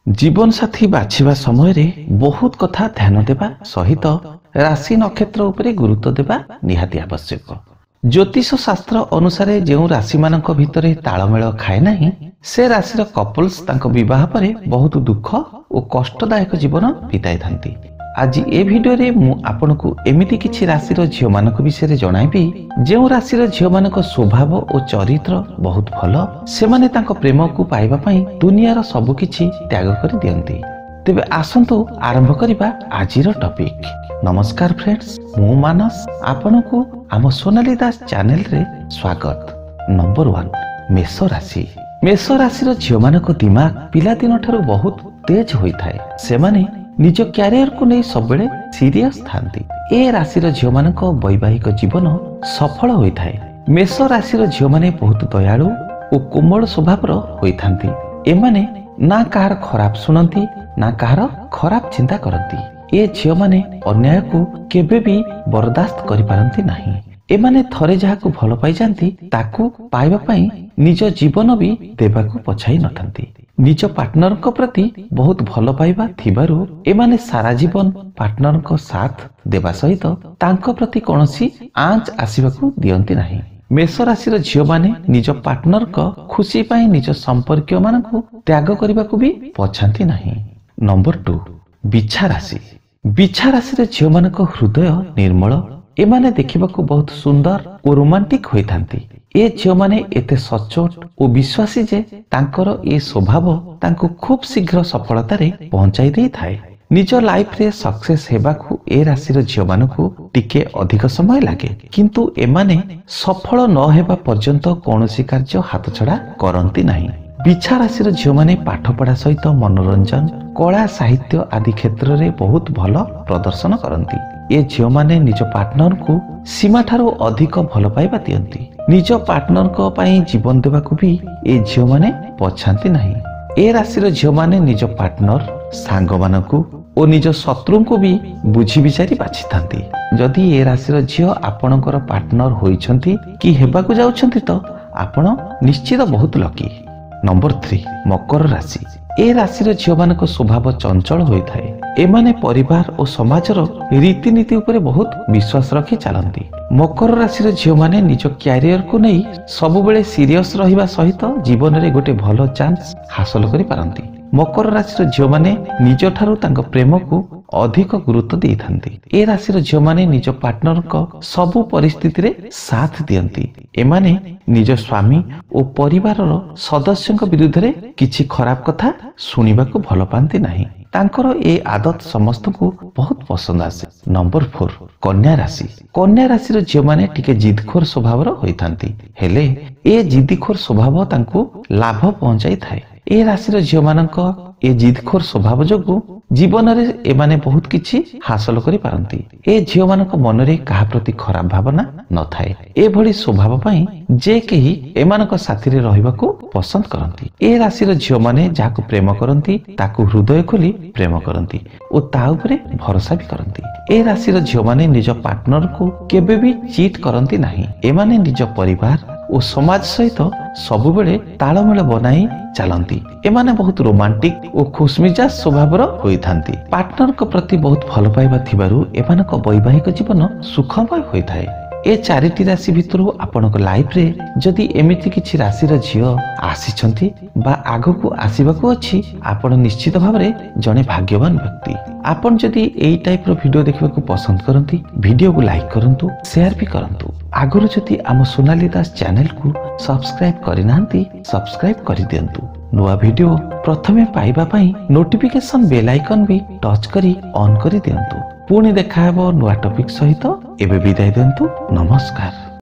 जीवन साथी बाछिबा समय रे बहुत कथा ध्यान देबा सहित राशि नक्षत्र उपरे गुरुत्व देबा निहाती आवश्यक। ज्योतिष शास्त्र अनुसारे जो राशि मानक भितरे तालमेल खाए नहीं से राशि कपल्स तांको विवाह परे बहुत दुख और कष्टदायक जीवन बिताई थांती। आज ए वीडियो रे मु आपनकु एमिति किछि राशि झियो मानक विषय जणाइबी जो राशि झियो मानक स्वभाव और चरित्र बहुत भलो से माने तांको प्रेम को पाइबा पई दुनियार सब किछि त्याग कर दियंती। तेबे आसंतु आरंभ करिबा आजिर टॉपिक। नमस्कार फ्रेंड्स, मु मानस आपनकु आम सोनाली दास चैनल रे स्वागत। नंबर 1 मेष राशि। मेष राशि झियो मानक दिमाग पिला दिन ठारू बहुत तेज होई थाए। से माने निज क्यारियर को नहीं सब बेले सीरियस थांती। ए राशि झियो मानक वैवाहिक जीवन सफल होई थाए। मेष राशि झियो माने बहुत दयालु और कोमल स्वभाव होई थांती। एमाने ना कहार खराब सुनती ना कहार खराब चिंता करती। ए झियो माने अन्याय को केबे भी बर्दाश्त करि पारंती नहीं। एमाने थरे जाहाकु भल पाई जानती ताकू पाइबा पई निज जीवन भी देबाकू पछाई नथंती। निज पार्टनर को प्रति बहुत भल पाइबा थिबारु एमाने सारा जीवन पार्टनर को साथ देबा सहित तांको प्रति कोनोसी आंच आसीबाकू दियंती नहीं। मेष राशि झियो माने निज पार्टनर को खुशी पाई निज संपर्क मानकू त्याग करबाकू भी पछांती नहीं। नंबर 2 बिछा राशि। बिछा राशि झियो मानक हृदय निर्मल। एमाने देखिबाकू बहुत सुंदर और रोमांटिक होई थांती। ए झियो माने एते सचोट और विश्वासी जे तांकर ए स्वभाव तांको खूब शीघ्र सफलता रे पहुंचाई देई थाए। निज लाइफ रे सक्सेस हेबाकू ए राशि झियो मानकू टिके अधिक समय लागे, किंतु एमाने सफल न हेबा पर्यंत कोनोसी कार्य हाथ छड़ा करंती नहीं। बिछा राशि झियो माने पाठ पढ़ा सहित मनोरंजन कला साहित्य आदि क्षेत्र रे बहुत भल प्रदर्शन करंती। ए झियो माने निज पार्टनर को सीमा ठारू अधिक भल पाइबा दियंती। निज पार्टनर को पाई जीवन देबाकू भी ए झियो माने पछांती नहीं। ए राशि झियो माने निज पार्टनर सांग मानकू और निज शत्रु को भी बुझी विचारी बाछि थांती। जदि ए राशि झियो आपणकर पार्टनर होइछंती कि हेबाकू जाउछंती तो आपण निश्चित बहुत लकी। नंबर 3 मकर राशि। ए राशि झियो मानक स्वभाव चंचल होई थाए। एमाने परिवार और समाजर रीतिनीति उपरे बहुत विश्वास रखी चलती। मकर राशि झियो माने निज क्यारियर को नहीं सब बेले सीरियस रहिबा सहित जीवन रे गोटे भलो चांस हासिल करि पारंती। मकर राशि झियो माने निज ठारू तांको प्रेम को अधिक गुरुत्व देई थांती। ए राशि झियो माने निज पार्टनर को सबु परिस्थिति रे साथ दियंती। एमाने निज स्वामी और परिवार सदस्यों विरुद्ध रे किछि खराब कथा सुनिबा को भल पांती नहीं। तांकर ए आदत समस्त को बहुत पसंद आसे। नंबर 4 कन्या राशि। कन्या राशि झियो माने टिके जिदखोर स्वभाव होई थांती, हेले ए जिदखोर स्वभाव तांको लाभ पहुंचाई थाए। ए राशि झियो मानक ए जिदखोर स्वभाव जोगु जीवन रे एमाने बहुत किछि हासिल करि पारंती। ए झियो मानक मन रे कहा प्रति खराब भावना न थाए। ए भली स्वभाव पई जे केही एमानक साथी रे रहिबाकू पसंद करंती। ए राशि झियो माने जाहाकू प्रेम करंती ताकू हृदय खोली प्रेम करंती और ता उपरे भरोसा भी करंती। ए राशि झियो माने निज पार्टनर को केबे भी चीट करंती नहीं। एमाने निज परिवार और समाज सहित सब बेले तालमेल बनाई चलती। एमाने बहुत रोमांटिक और खुशमिजाज स्वभाव होई थांती। पार्टनर को प्रति बहुत भल पाइबा थिबारु एमानक वैवाहिक जीवन सुखमय होई थाए। ए चारिटी राशि भितरु आपनक लाइफ रे जदि एमिति किछि राशि झियो आसीछंती बा आगो आसीबाकू अछि, आपण निश्चित भाव रे जने भाग्यवान व्यक्ति। आपण जदि एई टाइप रो वीडियो देखबाकू पसंद करंती वीडियो को लाइक करंतु, शेयर भी करंतु। आगरो जदि आम सोनाली दास चैनल को सब्सक्राइब करिनांती सब्सक्राइब करि दियंतु। नुआ वीडियो प्रथमे पाइबा पई नोटिफिकेशन बेल आइकन भी टच करी ऑन करि दियंतु। पुणी देखा हेबो नुआ टॉपिक सहित। एबे विदाय दियंतु। नमस्कार।